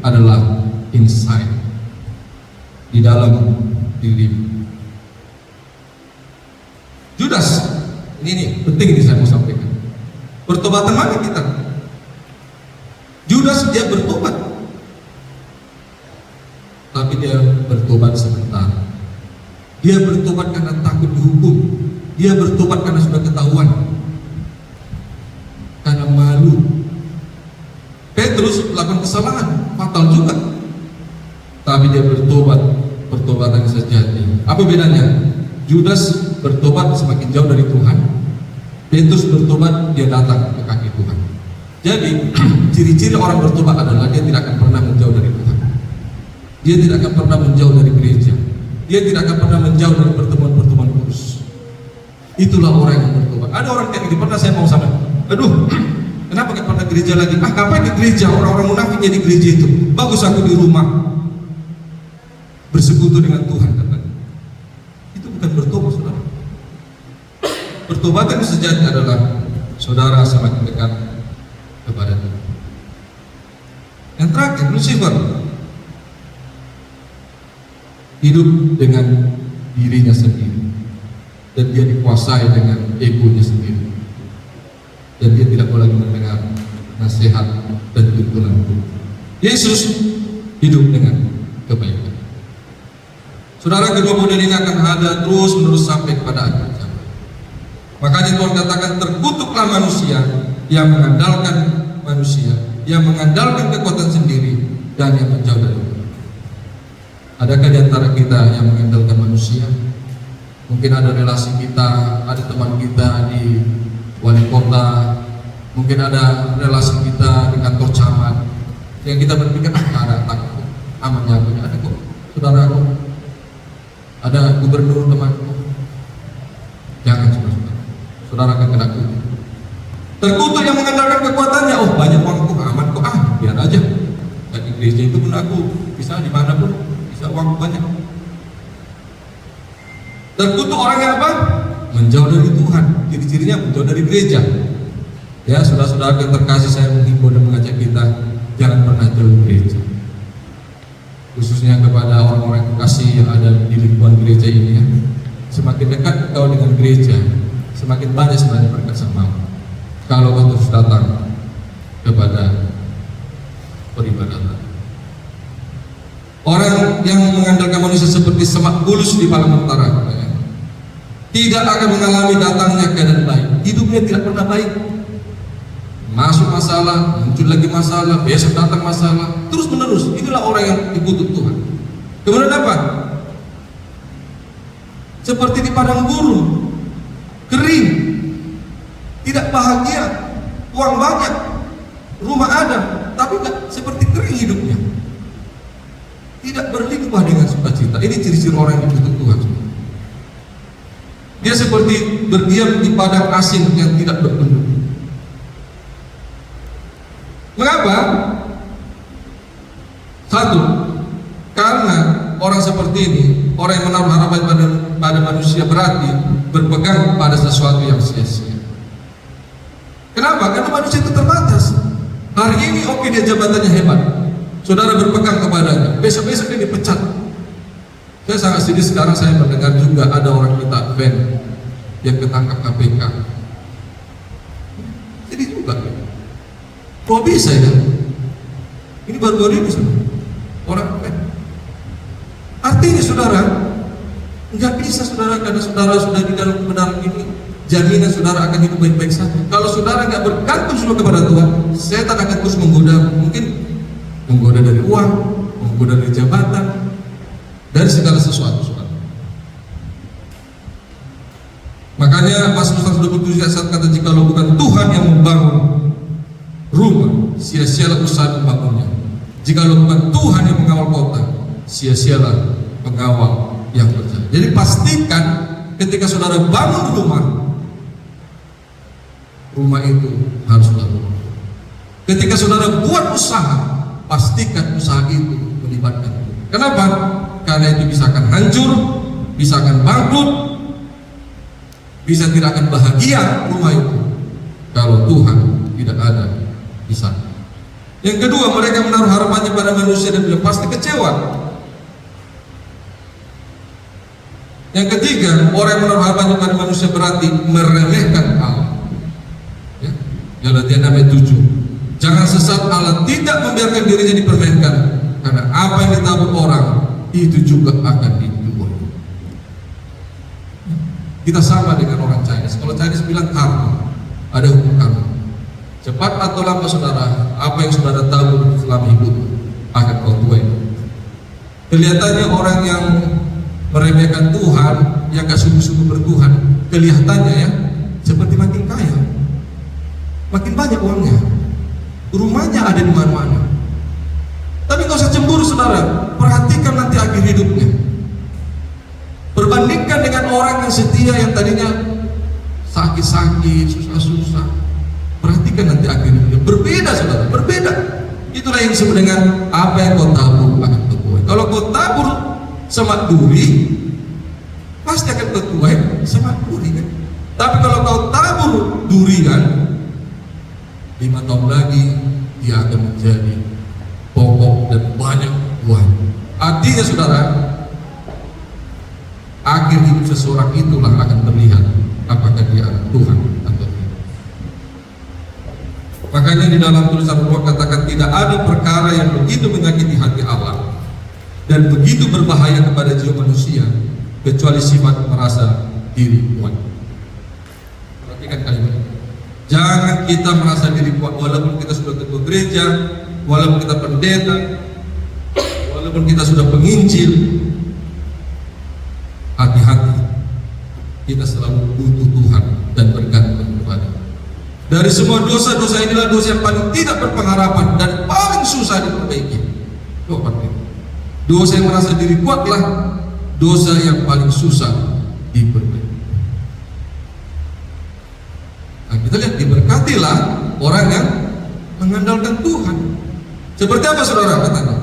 adalah inside, di dalam diri. Judas, ini penting ini saya mau sampaikan. Pertobatan mana kita? Judas dia bertobat, tapi dia bertobat sebentar. Dia bertobat karena takut dihukum. Dia bertobat karena sudah ketahuan, karena malu. Petrus melakukan kesalahan fatal juga, tapi dia bertobat, pertobatan sejati. Apa bedanya? Judas bertobat semakin jauh dari Tuhan. Petrus bertobat, dia datang ke kaki Tuhan. Jadi ciri-ciri orang bertobat adalah dia tidak akan pernah menjauh dari Tuhan. Dia tidak akan pernah menjauh dari gereja. Dia tidak akan pernah menjauh dari pertemuan-pertemuan kudus. Itulah orang yang bertobat. Ada orang kayak gitu, pernah saya mau sama, aduh, kenapa gak pernah gereja lagi? Ngapain di gereja? Orang-orang munafiknya di gereja itu. Bagus aku di rumah bersekutu dengan Tuhan, katanya. Itu bukan bertobat, saudara. Pertobatan sejati adalah saudara semakin dekat kepada Tuhan. Yang terakhir, Lucifer hidup dengan dirinya sendiri, dan dia dikuasai dengan egonya sendiri, dan dia tidak boleh mendengar nasihat dan tuntunan Tuhan. Yesus hidup dengan kebaikan. Saudara, kedua model ini akan ada terus menerus sampai kepada akhir zaman. Makanya Tuhan katakan, terkutuklah manusia yang mengandalkan manusia, yang mengandalkan kekuatan sendiri, dan yang menjauh dari Tuhan. Adakah di antara kita yang mengandalkan manusia? Mungkin ada relasi kita, ada teman kita di wali kota, mungkin ada relasi kita di kantor camat, yang kita berpikir, ada takut, amannya aku, ada kok saudara aku, ada gubernur temanku. Jangan, saudara akan kena kutuk. Terkutuk yang mengandalkan kekuatannya, oh banyak uangku, aman kok, biar aja. Dan di gereja itu pun aku bisa dimanapun, bisa uang banyak. Terkutuk orang yang apa? Menjauh dari Tuhan. Ciri-cirinya menjauh dari gereja. Ya, saudara-saudara yang terkasih, saya menghimbau dan mengajak kita, jangan pernah jauh gereja. Khususnya kepada orang-orang terkasih yang ada di lingkungan gereja ini, ya. Semakin dekat kau dengan gereja, semakin banyak sebenarnya berkat samamu. Kalau kau terus datang kepada peribadatan. Orang yang mengandalkan manusia seperti semak bulus di malam antara, tidak akan mengalami datangnya keadaan baik. Hidupnya tidak pernah baik. Masuk masalah, muncul lagi masalah, besok datang masalah, terus menerus. Inilah orang yang dikutuk Tuhan. Kemudian apa? Seperti di padang gurun, kering, tidak bahagia, uang banyak, rumah ada, tapi tidak, seperti kering hidupnya. Tidak berlimpah dengan sukacita. Ini ciri-ciri orang yang dikutuk Tuhan. Dia seperti berdiam di padang asing yang tidak berpenduduk. Mengapa? Satu, karena orang seperti ini, orang yang menaruh harapan pada manusia, berarti berpegang pada sesuatu yang sia-sia. Kenapa? Karena manusia itu terbatas. Hari ini oke, dia jabatannya hebat, saudara berpegang kepadanya, besok-besok dia dipecat. Saya sangat sedih sekarang saya mendengar juga ada orang kita Advent yang ketangkap KPK. Sedih juga. Kok bisa ya? Ini baru-baru ini orang Advent. Artinya saudara, nggak bisa saudara, karena saudara sudah di dalam kebenaran ini, jaminan saudara akan hidup baik-baik saja. Kalau saudara nggak bergantung semua kepada Tuhan, setan akan terus menggoda, mungkin menggoda dari uang, menggoda dari jabatan, dari segala sesuatu, saudara. Makanya Mazmur 127 ayat 1 kata, jikalau bukan Tuhan yang membangun rumah, sia-sialah usaha membangunnya. Jikalau bukan Tuhan yang mengawal kota, sia-sialah pengawal yang berjalan. Jadi pastikan ketika saudara bangun rumah itu haruslah rumah. Ketika saudara buat usaha, pastikan usaha itu melibatkan Tuhan. Kenapa? Karena itu bisa akan hancur, bisa akan bangkrut, bisa tidak akan bahagia rumah itu kalau Tuhan tidak ada di sana. Yang kedua, mereka menaruh harapannya pada manusia dan dia pasti kecewa. Yang ketiga, orang yang menaruh harapannya pada manusia berarti meremehkan Allah. Ya, Galatia 6:7. Jangan sesat, Allah tidak membiarkan dirinya dipermainkan, karena apa yang ditabur orang itu juga akan dituai. Kita sama dengan orang Chinese. Kalau Chinese bilang karma, ada hukum karma. Cepat atau lambat saudara, apa yang saudara tabur selama hidup akan kau tuai. Kelihatannya orang yang meremehkan Tuhan, yang gak sungguh-sungguh bertuhan, kelihatannya ya seperti makin kaya, makin banyak uangnya, rumahnya ada di mana-mana. Tapi gak usah cemburu saudara, perhatikan nanti akhir hidupnya. Perbandingkan dengan orang yang setia, yang tadinya sakit-sakit, susah-susah. Perhatikan nanti akhirnya berbeda, saudara, berbeda. Itulah yang disebut dengan apa yang kau tabur akan tertuai. Kalau kau tabur semak duri, pasti akan tertuai semak duri kan. Tapi kalau kau tabur durian, 5 tahun lagi dia akan menjadi pokok dan banyak buah. Artinya saudara, akhir hidup seseorang itulah akan terlihat apakah dia anak Tuhan atau tidak. Makanya di dalam tulisan Allah katakan tidak ada perkara yang begitu menyakiti hati Allah dan begitu berbahaya kepada jiwa manusia kecuali sifat merasa diri kuat. Perhatikan kalimat ini. Jangan kita merasa diri kuat walaupun kita sudah ketua gereja, walaupun kita pendeta, walaupun kita sudah penginjil. Hati-hati, kita selalu butuh Tuhan dan bergantung kepada. Dari semua dosa-dosa inilah dosa yang paling tidak berpengharapan dan paling susah diperbaiki. Dosa yang merasa diri kuatlah dosa yang paling susah diperbaiki. Nah, kita lihat, diberkatilah orang yang mengandalkan Tuhan. Seperti apa saudara katanya?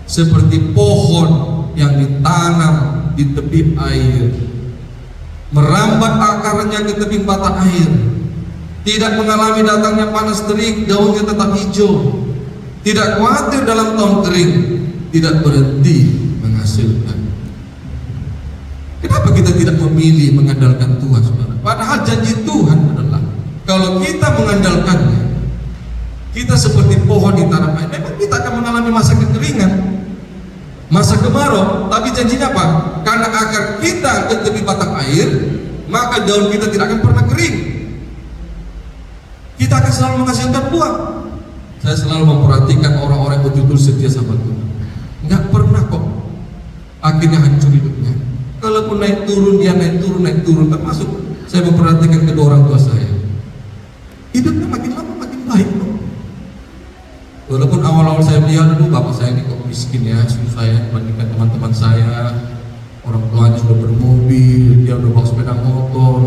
Seperti pohon yang ditanam di tepi air, merambat akarnya ke tepi mata air, tidak mengalami datangnya panas terik, daunnya tetap hijau, tidak khawatir dalam tahun kering, tidak berhenti menghasilkan. Kenapa kita tidak memilih mengandalkan Tuhan, saudara? Padahal janji Tuhan adalah kalau kita mengandalkannya, kita seperti pohon di tanam air. Memang kita akan mengalami masa kekeringan, masa kemarau, tapi janjinya apa? Karena akar kita ke tepi batang air, maka daun kita tidak akan pernah kering. Kita akan selalu menghasilkan buah. Saya selalu memperhatikan orang-orang yang betul-betul setia sama Tuhan. Nggak pernah kok akhirnya hancur hidupnya. Kalaupun naik turun, dia naik turun. Termasuk saya memperhatikan kedua orang tua saya. Hidupnya makin lama makin baik kok. Walaupun awal-awal saya melihat dulu bapak saya ini kok miskin ya, susah ya dibandingkan teman-teman saya. Orang tuanya sudah bermobil, dia udah bawa sepeda motor.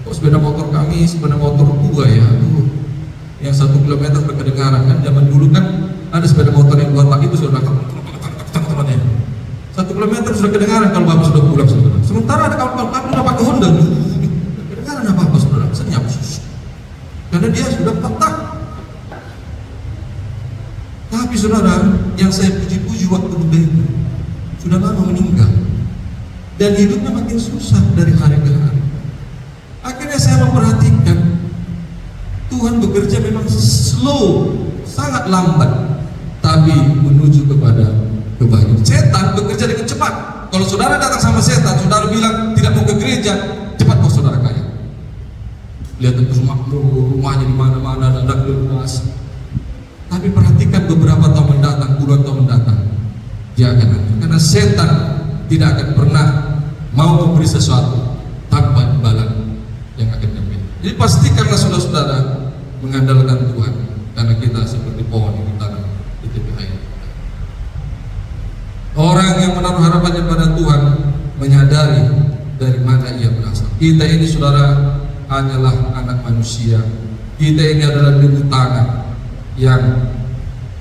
Kok sepeda motor kami, sepeda motor tua ya, yang 1 kilometer berkedengaran kan. Zaman dulu kan ada sepeda motor yang 2 tak itu sudah 1 kilometer sudah kedengaran kalau bapak sudah pulang saudara. Sementara ada kawan-kawan kami udah pakai Honda, kedengaran apa saudara, senyap karena dia sudah patah. Tapi saudara, yang saya puji-puji waktu muda itu sudah lama meninggal dan hidupnya makin susah dari hari ke hari. Akhirnya saya memperhatikan Tuhan bekerja memang slow, sangat lambat, tapi menuju kepada kebahagiaan. Setan bekerja dengan cepat. Kalau saudara datang sama setan, saudara bilang tidak mau ke gereja, cepat kok saudara kaya. Lihat itu rumahnya di mana-mana, dadak lunas. Tapi perhatikan beberapa tahun mendatang, puluhan tahun mendatang, dia akan hancur. Karena setan tidak akan pernah mau memberi sesuatu tanpa imbalan yang akan diambil. Jadi pastikanlah saudara-saudara mengandalkan Tuhan, karena kita seperti pohon yang ditanam di tepi air. Orang yang menaruh harapannya pada Tuhan menyadari dari mana ia berasal. Kita ini saudara hanyalah anak manusia. Kita ini adalah debu tanah yang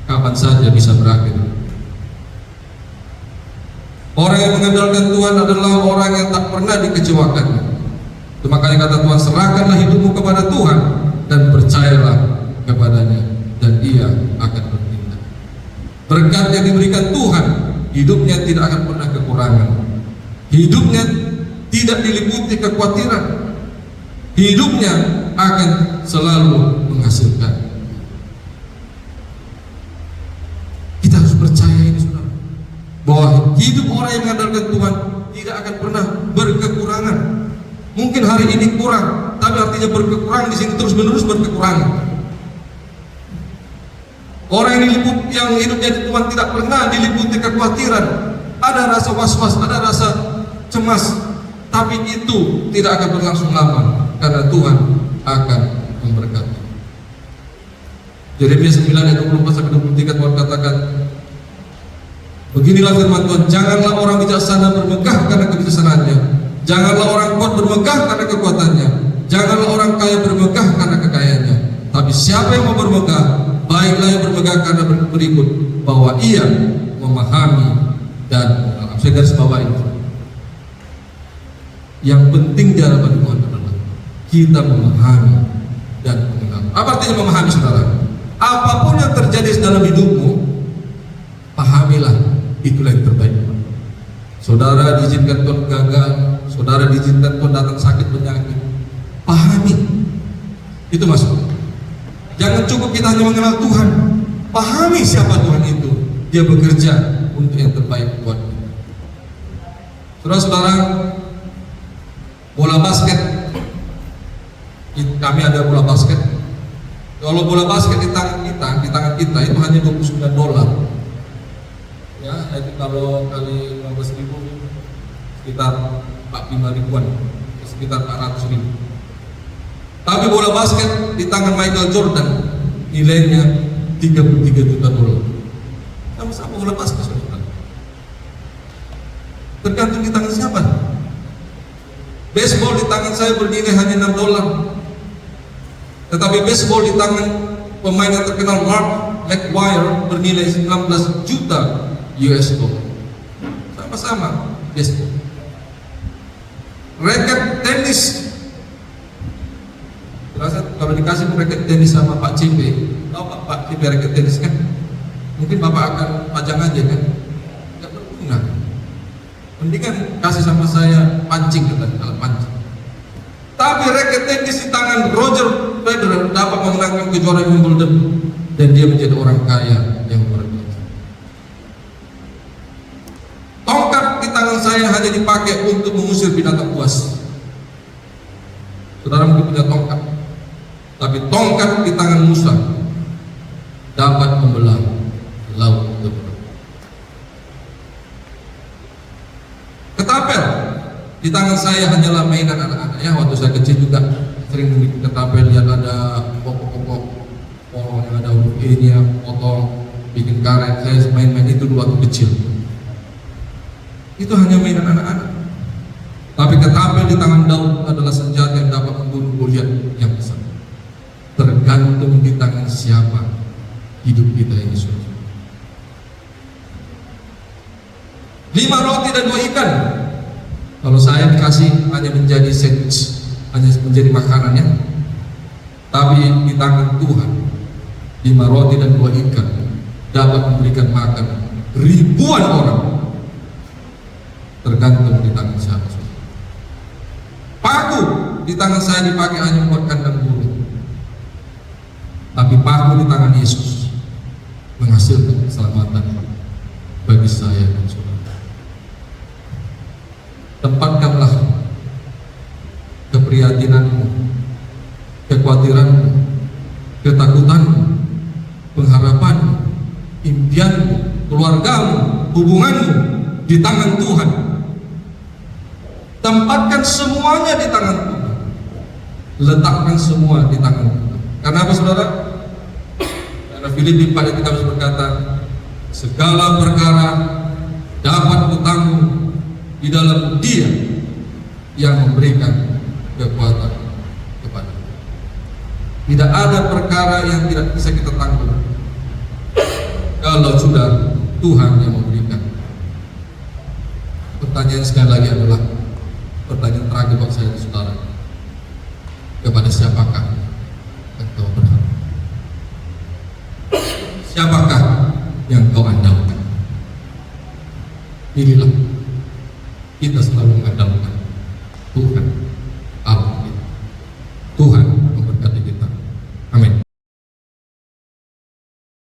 kapan saja bisa berakhir. Orang yang mengandalkan Tuhan adalah orang yang tak pernah dikecewakan. Itu makanya kata Tuhan, serahkanlah hidupmu kepada Tuhan dan percayalah kepadanya, dan Dia akan bertindak. Berkat yang diberikan Tuhan, hidupnya tidak akan pernah kekurangan. Hidupnya tidak diliputi kekhawatiran. Hidupnya akan selalu menghasilkan. Kita harus percaya ini saudara, bahwa hidup orang yang mengandalkan Tuhan tidak akan pernah berkekurangan. Mungkin hari ini kurang, tapi artinya berkekurangan di sini terus-menerus berkekurangan. Orang yang hidupnya di Tuhan tidak pernah diliputi kekhawatiran. Ada rasa was-was, ada rasa cemas, tapi itu tidak akan berlangsung lama karena Tuhan akan memberkati. Yeremia 9 ayat 24-23 Tuhan katakan, beginilah firman Tuhan, janganlah orang bijaksana bermegah karena kebijaksanaannya, janganlah orang kuat bermegah karena kekuatannya, Janganlah orang kaya bermegah karena kekayaannya, tapi siapa yang mau bermegah, baiklah yang bermegah karena berikut, bahwa ia memahami dan mengenal. Saya garis bawahi. Yang penting di hadapan Tuhan adalah kita memahami dan mengenal. Apa artinya memahami, saudara? Apapun yang terjadi dalam hidupmu, pahamilah itulah yang terbaik. Saudara diizinkan Tuhan gagal, saudara diizinkan Tuhan datang sakit penyakit, pahami. Itu maksudnya. Jangan cukup kita hanya mengenal Tuhan, pahami siapa Tuhan itu. Dia bekerja untuk yang terbaik buat kita. Saudara-saudara, bola basket, kami ada bola basket. Kalau bola basket di tangan kita itu hanya $29. Ya, itu kalau kali 15.000 sekitar 45 ribuan, sekitar 400 ribu. Tapi bola basket di tangan Michael Jordan nilainya $33 juta. Sama-sama bola basket, saudara. Tergantung di tangan siapa. Baseball di tangan saya bernilai hanya $6. Tetapi baseball di tangan pemain yang terkenal Mark McGwire bernilai 19 juta US dollar. Sama-sama baseball. Raket tenis, terasa kalau dikasih raket tenis sama Pak CP, tahu Pak CP raket tenis kan? Mungkin Bapak akan pajang aja kan? Tidak berguna. Mendingan kasih sama saya pancing, katanya, kalau pancing. Tapi raket tenis di tangan Roger Federer dapat memenangkan kejuaraan Wimbledon dan dia menjadi orang kaya yang luar biasa. Tongkat di tangan saya hanya dipakai untuk mengusir binatang buas. Saudara mungkin punya tongkat, tapi tongkat di tangan Musa dapat membelah laut. Ketapel di tangan saya hanyalah mainan anak-anak. Ya, waktu saya kecil juga sering bikin ketapel, lihat ada pokok-pokok pohon yang ada huruf E-nya, potong, bikin karet. Saya main-main itu dulu waktu kecil. Itu hanya mainan anak-anak. Tapi ketapel di tangan Daud adalah senjata yang dapat membunuh Goliat yang besar. Tergantung di tangan siapa hidup kita ini, saudara. 5 roti dan 2 ikan. Kalau saya dikasih hanya menjadi sandwich, hanya menjadi makanannya. Tapi di tangan Tuhan 5 roti dan 2 ikan dapat memberikan makan ribuan orang. Tergantung di tangan siapa. Paku di tangan saya dipakai hanya buat kandang burung, tapi paku di tangan Yesus menghasilkan keselamatan bagi saya dan saudara. Tempatkanlah keprihatinanmu, kekhawatiranmu, ketakutanmu, pengharapanmu, impianmu, keluargamu, hubunganmu di tangan Tuhan. Tempatkan semuanya di tangan Tuhan. Letakkan semua di tangan Tuhan. Karena apa, saudara? Karena Filipi 4 ayat 13 berkata, segala perkara dapat kutanggung di dalam Dia yang memberikan kekuatan kepada kita. Tidak ada perkara yang tidak bisa kita tanggung kalau sudah Tuhan yang memberikan. Pertanyaan sekali lagi adalah pertanyaan terakhir buat saya, saudara. Kepada siapakah engkau berharap? Siapakah yang kau andalkan? Inilah kita selalu mengandalkan